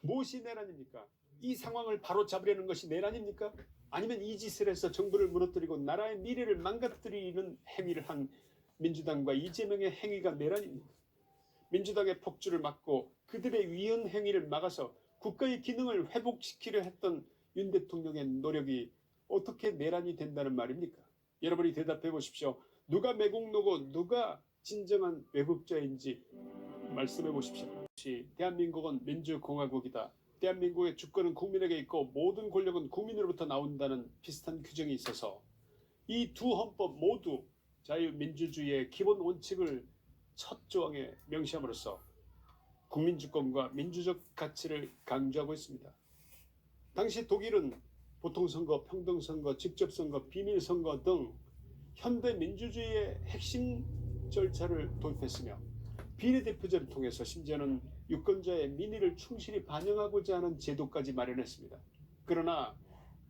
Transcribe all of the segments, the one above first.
무엇이 내란입니까? 이 상황을 바로잡으려는 것이 내란입니까? 아니면 이 짓을 해서 정부를 무너뜨리고 나라의 미래를 망가뜨리는 행위를 한 민주당과 이재명의 행위가 내란입니까? 민주당의 폭주를 막고 그들의 위헌 행위를 막아서 국가의 기능을 회복시키려 했던 윤 대통령의 노력이 어떻게 내란이 된다는 말입니까? 여러분이 대답해 보십시오. 누가 매국노고 누가 진정한 외국자인지 말씀해 보십시오. 대한민국은 민주공화국이다. 대한민국의 주권은 국민에게 있고 모든 권력은 국민으로부터 나온다는 비슷한 규정이 있어서 이 두 헌법 모두 자유민주주의의 기본 원칙을 첫 조항에 명시함으로써 국민주권과 민주적 가치를 강조하고 있습니다. 당시 독일은 보통선거, 평등선거, 직접선거, 비밀선거 등 현대 민주주의의 핵심 절차를 도입했으며 비례대표제를 통해서 심지어는 유권자의 민의를 충실히 반영하고자 하는 제도까지 마련했습니다. 그러나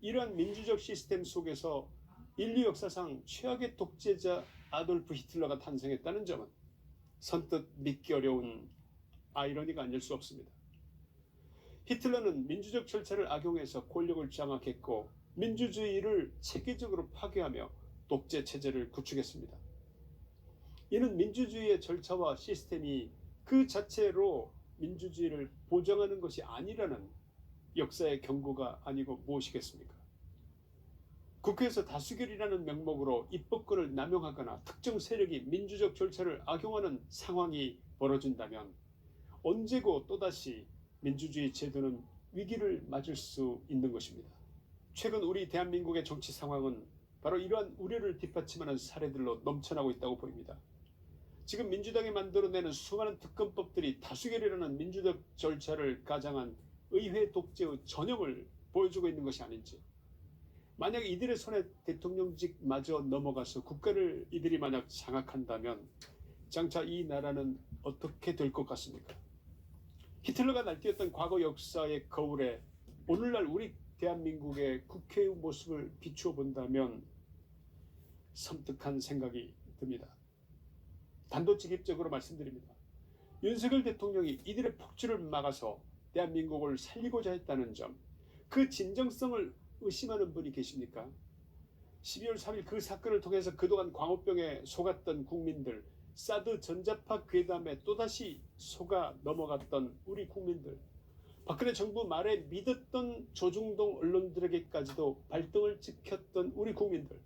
이러한 민주적 시스템 속에서 인류 역사상 최악의 독재자 아돌프 히틀러가 탄생했다는 점은 선뜻 믿기 어려운 아이러니가 아닐 수 없습니다. 히틀러는 민주적 절차를 악용해서 권력을 장악했고 민주주의를 체계적으로 파괴하며 독재 체제를 구축했습니다. 이는 민주주의의 절차와 시스템이 그 자체로 민주주의를 보장하는 것이 아니라는 역사의 경고가 아니고 무엇이겠습니까? 국회에서 다수결이라는 명목으로 입법권을 남용하거나 특정 세력이 민주적 절차를 악용하는 상황이 벌어진다면 언제고 또다시 민주주의 제도는 위기를 맞을 수 있는 것입니다. 최근 우리 대한민국의 정치 상황은 바로 이러한 우려를 뒷받침하는 사례들로 넘쳐나고 있다고 보입니다. 지금 민주당이 만들어내는 수많은 특검법들이 다수결이라는 민주적 절차를 가장한 의회 독재의 전형을 보여주고 있는 것이 아닌지, 만약 이들의 손에 대통령직마저 넘어가서 국가를 이들이 만약 장악한다면 장차 이 나라는 어떻게 될 것 같습니까? 히틀러가 날뛰었던 과거 역사의 거울에 오늘날 우리 대한민국의 국회의 모습을 비추어 본다면 섬뜩한 생각이 듭니다. 단도직입적으로 말씀드립니다. 윤석열 대통령이 이들의 폭주를 막아서 대한민국을 살리고자 했다는 점, 그 진정성을 의심하는 분이 계십니까? 12월 3일 그 사건을 통해서 그동안 광우병에 속았던 국민들, 사드 전자파 괴담에 또다시 속아 넘어갔던 우리 국민들, 박근혜 정부 말에 믿었던 조중동 언론들에게까지도 발등을 찍혔던 우리 국민들,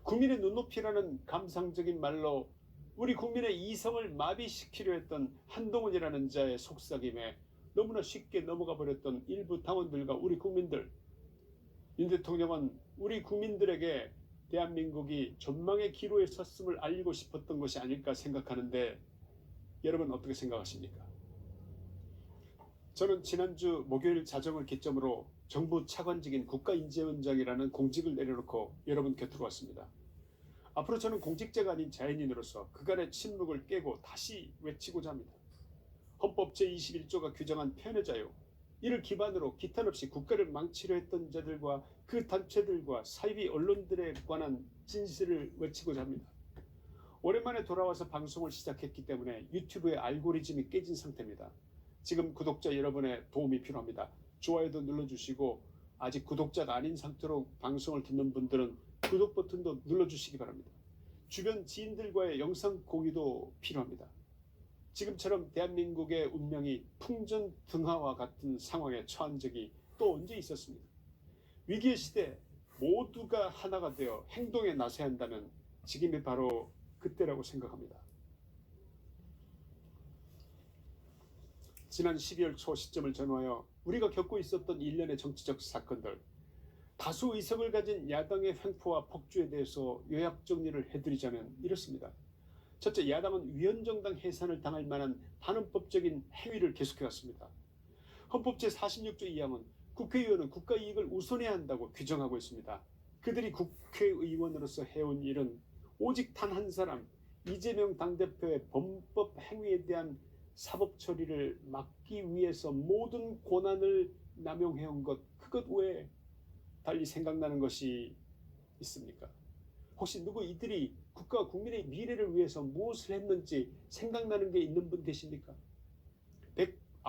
국민의 눈높이라는 감상적인 말로 우리 국민의 이성을 마비시키려 했던 한동훈이라는 자의 속삭임에 너무나 쉽게 넘어가 버렸던 일부 당원들과 우리 국민들, 윤 대통령은 우리 국민들에게 대한민국이 전망의 기로에 섰음을 알리고 싶었던 것이 아닐까 생각하는데 여러분 어떻게 생각하십니까? 저는 지난주 목요일 자정을 기점으로 정부 차관직인 국가인재원장이라는 공직을 내려놓고 여러분 곁으로 왔습니다. 앞으로 저는 공직자가 아닌 자연인으로서 그간의 침묵을 깨고 다시 외치고자 합니다. 헌법 제21조가 규정한 표현의 자유, 이를 기반으로 기탄 없이 국가를 망치려 했던 자들과 그 단체들과 사이비 언론들에 관한 진실을 외치고자 합니다. 오랜만에 돌아와서 방송을 시작했기 때문에 유튜브의 알고리즘이 깨진 상태입니다. 지금 구독자 여러분의 도움이 필요합니다. 좋아요도 눌러주시고 아직 구독자가 아닌 상태로 방송을 듣는 분들은 구독 버튼도 눌러주시기 바랍니다. 주변 지인들과의 영상 공유도 필요합니다. 지금처럼 대한민국의 운명이 풍전등화와 같은 상황에 처한 적이 또 언제 있었습니까? 위기의 시대 모두가 하나가 되어 행동에 나서야 한다면 지금이 바로 그때라고 생각합니다. 지난 12월 초 시점을 전후하여 우리가 겪고 있었던 일련의 정치적 사건들, 다수 의석을 가진 야당의 횡포와 폭주에 대해서 요약 정리를 해드리자면 이렇습니다. 첫째, 야당은 위헌정당 해산을 당할 만한 반헌법적인 행위를 계속해왔습니다. 헌법 제46조 2항은 국회의원은 국가이익을 우선해야 한다고 규정하고 있습니다. 그들이 국회의원으로서 해온 일은 오직 단 한 사람, 이재명 당대표의 범법 행위에 대한 사법 처리를 막기 위해서 모든 권한을 남용해온 것, 그것 외에 달리 생각나는 것이 있습니까? 혹시 누구 이들이 국가와 국민의 미래를 위해서 무엇을 했는지 생각나는 게 있는 분 계십니까?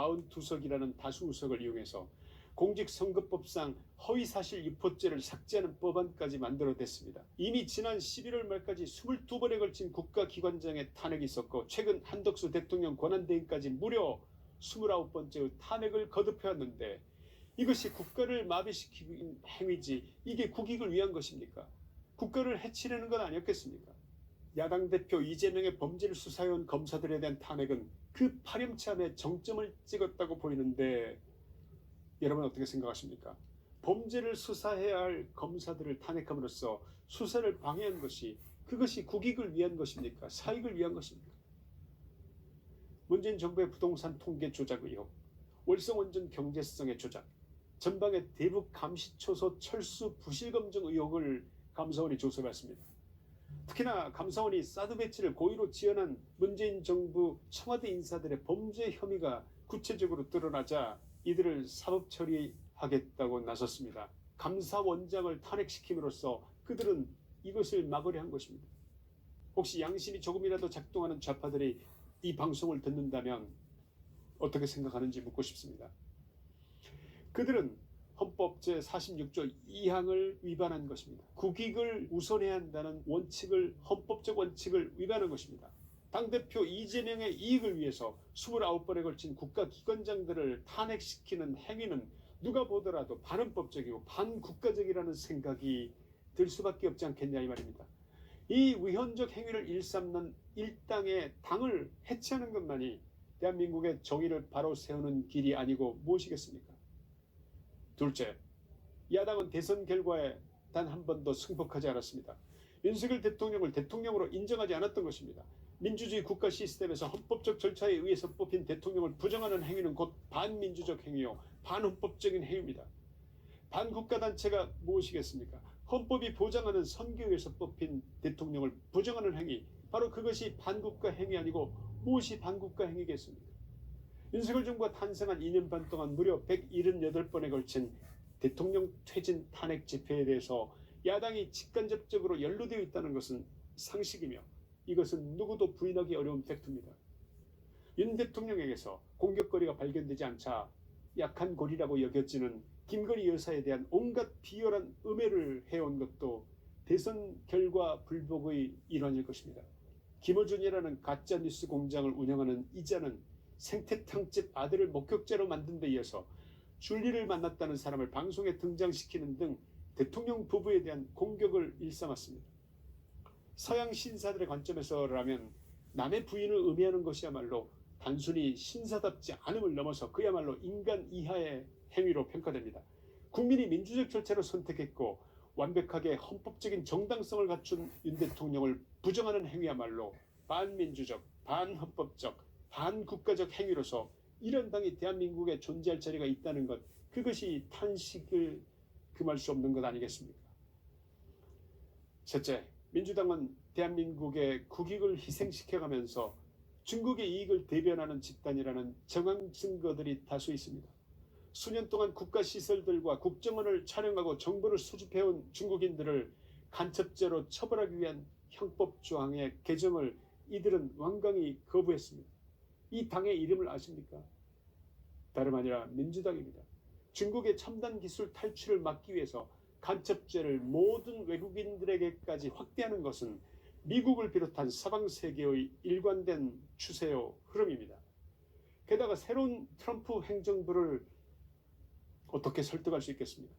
92석이라는 다수 의석을 이용해서 공직선거법상 허위사실 유포죄를 삭제하는 법안까지 만들어냈습니다. 이미 지난 11월 말까지 22번에 걸친 국가기관장의 탄핵이 있었고 최근 한덕수 대통령 권한대행까지 무려 29번째의 탄핵을 거듭해왔는데 이것이 국가를 마비시키는 행위지 이게 국익을 위한 것입니까? 국가를 해치려는 건 아니었겠습니까? 야당 대표 이재명의 범죄를 수사해온 검사들에 대한 탄핵은 그 파렴치함에 정점을 찍었다고 보이는데 여러분 어떻게 생각하십니까? 범죄를 수사해야 할 검사들을 탄핵함으로써 수사를 방해한 것이 그것이 국익을 위한 것입니까? 사익을 위한 것입니까? 문재인 정부의 부동산 통계 조작 의혹, 월성원전 경제성의 조작, 전방의 대북 감시초소 철수 부실 검증 의혹을 감사원이 조사해봤습니다. 특히나 감사원이 사드 배치를 고의로 지원한 문재인 정부 청와대 인사들의 범죄 혐의가 구체적으로 드러나자 이들을 사법 처리하겠다고 나섰습니다. 감사원장을 탄핵시킴으로써 그들은 이것을 막으려 한 것입니다. 혹시 양심이 조금이라도 작동하는 좌파들이 이 방송을 듣는다면 어떻게 생각하는지 묻고 싶습니다. 그들은 헌법 제46조 2항을 위반한 것입니다. 국익을 우선해야 한다는 원칙을 헌법적 원칙을 위반한 것입니다. 당대표 이재명의 이익을 위해서 29번에 걸친 국가기관장들을 탄핵시키는 행위는 누가 보더라도 반헌법적이고 반국가적이라는 생각이 들 수밖에 없지 않겠냐 이 말입니다. 이 위헌적 행위를 일삼는 일당의 당을 해체하는 것만이 대한민국의 정의를 바로 세우는 길이 아니고 무엇이겠습니까? 둘째, 야당은 대선 결과에 단 한 번도 승복하지 않았습니다. 윤석열 대통령을 대통령으로 인정하지 않았던 것입니다. 민주주의 국가 시스템에서 헌법적 절차에 의해서 뽑힌 대통령을 부정하는 행위는 곧 반민주적 행위요 반헌법적인 행위입니다. 반국가단체가 무엇이겠습니까? 헌법이 보장하는 선거에서 뽑힌 대통령을 부정하는 행위, 바로 그것이 반국가 행위 아니고 무엇이 반국가 행위겠습니까? 윤석열 정부가 탄생한 2년 반 동안 무려 178번에 걸친 대통령 퇴진 탄핵 집회에 대해서 야당이 직간접적으로 연루되어 있다는 것은 상식이며 이것은 누구도 부인하기 어려운 팩트입니다. 윤 대통령에게서 공격거리가 발견되지 않자 약한 고리라고 여겨지는 김건희 여사에 대한 온갖 비열한 음해를 해온 것도 대선 결과 불복의 일환일 것입니다. 김어준이라는 가짜뉴스 공장을 운영하는 이자는 생태탕집 아들을 목격자로 만든 데 이어서 줄리를 만났다는 사람을 방송에 등장시키는 등 대통령 부부에 대한 공격을 일삼았습니다. 서양 신사들의 관점에서라면 남의 부인을 음해하는 것이야말로 단순히 신사답지 않음을 넘어서 그야말로 인간 이하의 행위로 평가됩니다. 국민이 민주적 절차로 선택했고 완벽하게 헌법적인 정당성을 갖춘 윤 대통령을 부정하는 행위야말로 반민주적, 반헌법적, 반국가적 행위로서 이런 당이 대한민국에 존재할 자리가 있다는 것, 그것이 탄식을 금할 수 없는 것 아니겠습니까? 셋째, 민주당은 대한민국의 국익을 희생시켜가면서 중국의 이익을 대변하는 집단이라는 정황 증거들이 다수 있습니다. 수년 동안 국가시설들과 국정원을 촬영하고 정보를 수집해온 중국인들을 간첩죄로 처벌하기 위한 형법 조항의 개정을 이들은 완강히 거부했습니다. 이 당의 이름을 아십니까? 다름 아니라 민주당입니다. 중국의 첨단 기술 탈출을 막기 위해서 간첩죄를 모든 외국인들에게까지 확대하는 것은 미국을 비롯한 서방 세계의 일관된 추세요 흐름입니다. 게다가 새로운 트럼프 행정부를 어떻게 설득할 수 있겠습니까?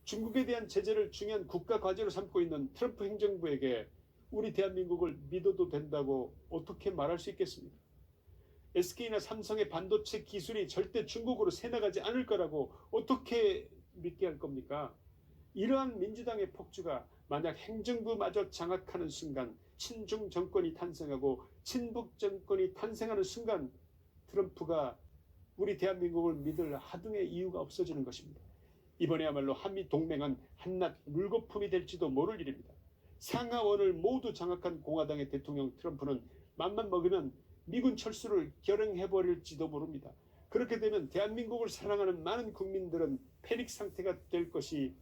중국에 대한 제재를 중요한 국가 과제로 삼고 있는 트럼프 행정부에게 우리 대한민국을 믿어도 된다고 어떻게 말할 수 있겠습니까? SK나 삼성의 반도체 기술이 절대 중국으로 새나가지 않을 거라고 어떻게 믿게 할 겁니까? 이러한 민주당의 폭주가 만약 행정부마저 장악하는 순간 친중 정권이 탄생하고 친북 정권이 탄생하는 순간 트럼프가 우리 대한민국을 믿을 하등의 이유가 없어지는 것입니다. 이번에야말로 한미 동맹은 한낱 물거품이 될지도 모를 일입니다. 상하원을 모두 장악한 공화당의 대통령 트럼프는 맘만 먹으면 미군 철수를 결행해버릴지도 모릅니다. 그렇게 되면 대한민국을 사랑하는 많은 국민들은 패닉 상태가 될 것이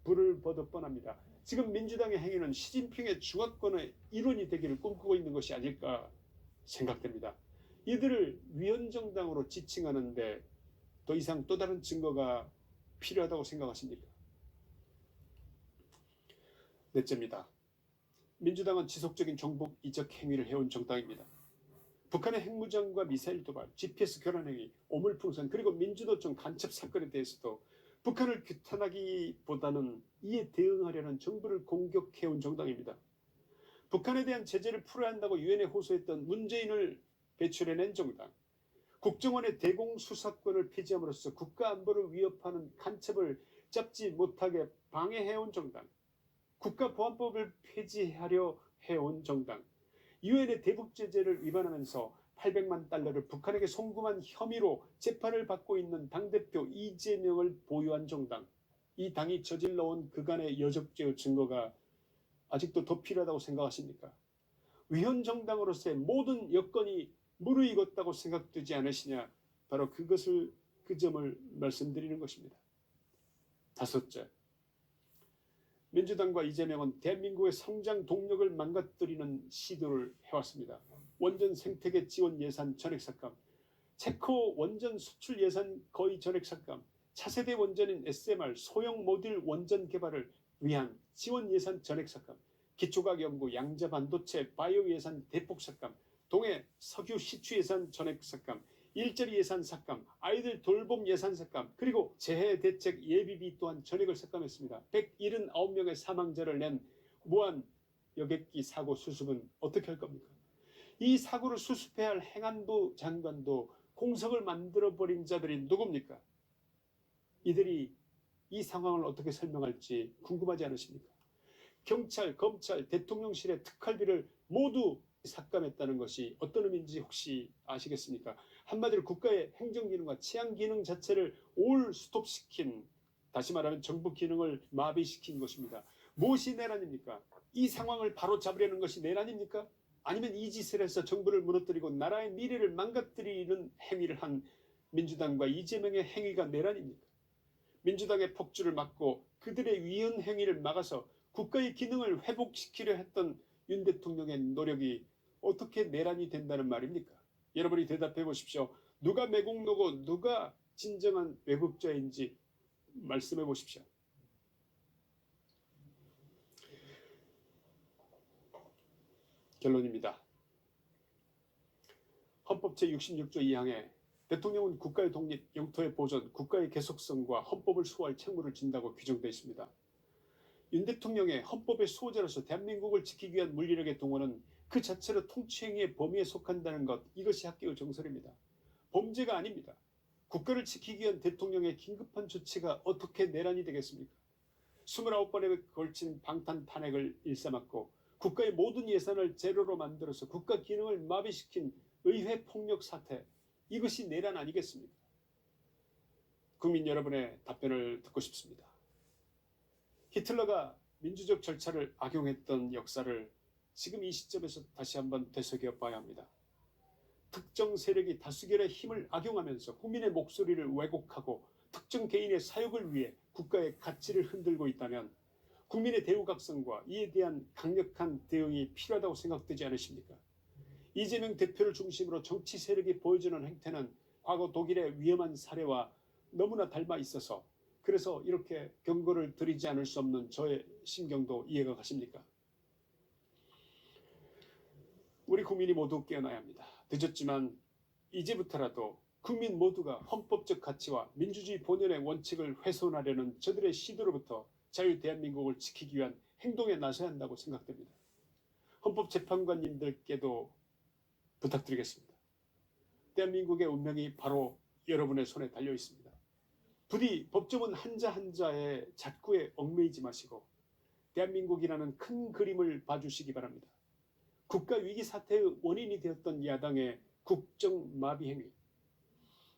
불을 보듯 뻔합니다. 지금 민주당의 행위는 시진핑의 중화권의 일원이 되기를 꿈꾸고 있는 것이 아닐까 생각됩니다. 이들을 위헌정당으로 지칭하는데 더 이상 또 다른 증거가 필요하다고 생각하십니까? 넷째입니다. 민주당은 지속적인 정복 이적 행위를 해온 정당입니다. 북한의 핵무장과 미사일 도발, GPS 교란 행위, 오물풍선 그리고 민주노총 간첩 사건에 대해서도 북한을 규탄하기보다는 이에 대응하려는 정부를 공격해온 정당입니다. 북한에 대한 제재를 풀어야 한다고 유엔에 호소했던 문재인을 배출해낸 정당, 국정원의 대공수사권을 폐지함으로써 국가안보를 위협하는 간첩을 잡지 못하게 방해해온 정당, 국가보안법을 폐지하려 해온 정당, 유엔의 대북 제재를 위반하면서 800만 달러를 북한에게 송금한 혐의로 재판을 받고 있는 당대표 이재명을 보유한 정당, 이 당이 저질러온 그간의 여적죄의 증거가 아직도 더 필요하다고 생각하십니까? 위헌정당으로서의 모든 여건이 무르익었다고 생각되지 않으시냐? 바로 그 점을 말씀드리는 것입니다. 다섯째, 민주당과 이재명은 대한민국의 성장 동력을 망가뜨리는 시도를 해왔습니다. 원전 생태계 지원 예산 전액 삭감, 체코 원전 수출 예산 거의 전액 삭감, 차세대 원전인 SMR 소형 모듈 원전 개발을 위한 지원 예산 전액 삭감, 기초과학 연구 양자 반도체 바이오 예산 대폭 삭감, 동해 석유 시추 예산 전액 삭감, 일자리 예산 삭감, 아이들 돌봄 예산 삭감, 그리고 재해 대책 예비비 또한 전액을 삭감했습니다. 179명의 사망자를 낸 무한 여객기 사고 수습은 어떻게 할 겁니까? 이 사고를 수습해야 할 행안부 장관도 공석을 만들어버린 자들이 누굽니까? 이들이 이 상황을 어떻게 설명할지 궁금하지 않으십니까? 경찰, 검찰, 대통령실의 특활비를 모두 삭감했다는 것이 어떤 의미인지 혹시 아시겠습니까? 한마디로 국가의 행정기능과 치안기능 자체를 올 스톱시킨, 다시 말하면 정부 기능을 마비시킨 것입니다. 무엇이 내란입니까? 이 상황을 바로 잡으려는 것이 내란입니까? 아니면 이 짓을 해서 정부를 무너뜨리고 나라의 미래를 망가뜨리는 행위를 한 민주당과 이재명의 행위가 내란입니까? 민주당의 폭주를 막고 그들의 위헌 행위를 막아서 국가의 기능을 회복시키려 했던 윤 대통령의 노력이 어떻게 내란이 된다는 말입니까? 여러분이 대답해 보십시오. 누가 매국노고 누가 진정한 외국자인지 말씀해 보십시오. 결론입니다. 헌법 제66조 2항에 대통령은 국가의 독립, 영토의 보존, 국가의 계속성과 헌법을 수호할 책무를 진다고 규정되어 있습니다. 윤 대통령의 헌법의 수호자로서 대한민국을 지키기 위한 물리력의 동원은 그 자체로 통치행위의 범위에 속한다는 것, 이것이 학계의 정설입니다. 범죄가 아닙니다. 국가를 지키기 위한 대통령의 긴급한 조치가 어떻게 내란이 되겠습니까? 29번에 걸친 방탄 탄핵을 일삼았고 국가의 모든 예산을 제로로 만들어서 국가 기능을 마비시킨 의회 폭력 사태, 이것이 내란 아니겠습니까? 국민 여러분의 답변을 듣고 싶습니다. 히틀러가 민주적 절차를 악용했던 역사를 지금 이 시점에서 다시 한번 되새겨 봐야 합니다. 특정 세력이 다수결의 힘을 악용하면서 국민의 목소리를 왜곡하고 특정 개인의 사욕을 위해 국가의 가치를 흔들고 있다면 국민의 대우각성과 이에 대한 강력한 대응이 필요하다고 생각되지 않으십니까? 이재명 대표를 중심으로 정치 세력이 보여주는 행태는 과거 독일의 위험한 사례와 너무나 닮아 있어서 그래서 이렇게 경고를 드리지 않을 수 없는 저의 심경도 이해가 가십니까? 우리 국민이 모두 깨어나야 합니다. 늦었지만 이제부터라도 국민 모두가 헌법적 가치와 민주주의 본연의 원칙을 훼손하려는 저들의 시도로부터 자유 대한민국을 지키기 위한 행동에 나서야 한다고 생각됩니다. 헌법재판관님들께도 부탁드리겠습니다. 대한민국의 운명이 바로 여러분의 손에 달려 있습니다. 부디 법조문 한자 한자의 잣구에 얽매이지 마시고 대한민국이라는 큰 그림을 봐주시기 바랍니다. 국가 위기 사태의 원인이 되었던 야당의 국정 마비 행위,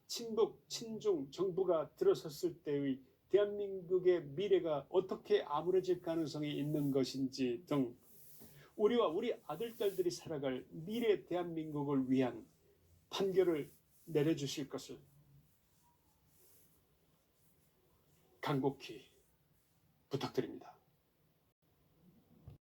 친북, 친중 정부가 들어섰을 때의 대한민국의 미래가 어떻게 암울해질 가능성이 있는 것인지 등 우리와 우리 아들딸들이 살아갈 미래 대한민국을 위한 판결을 내려주실 것을 간곡히 부탁드립니다.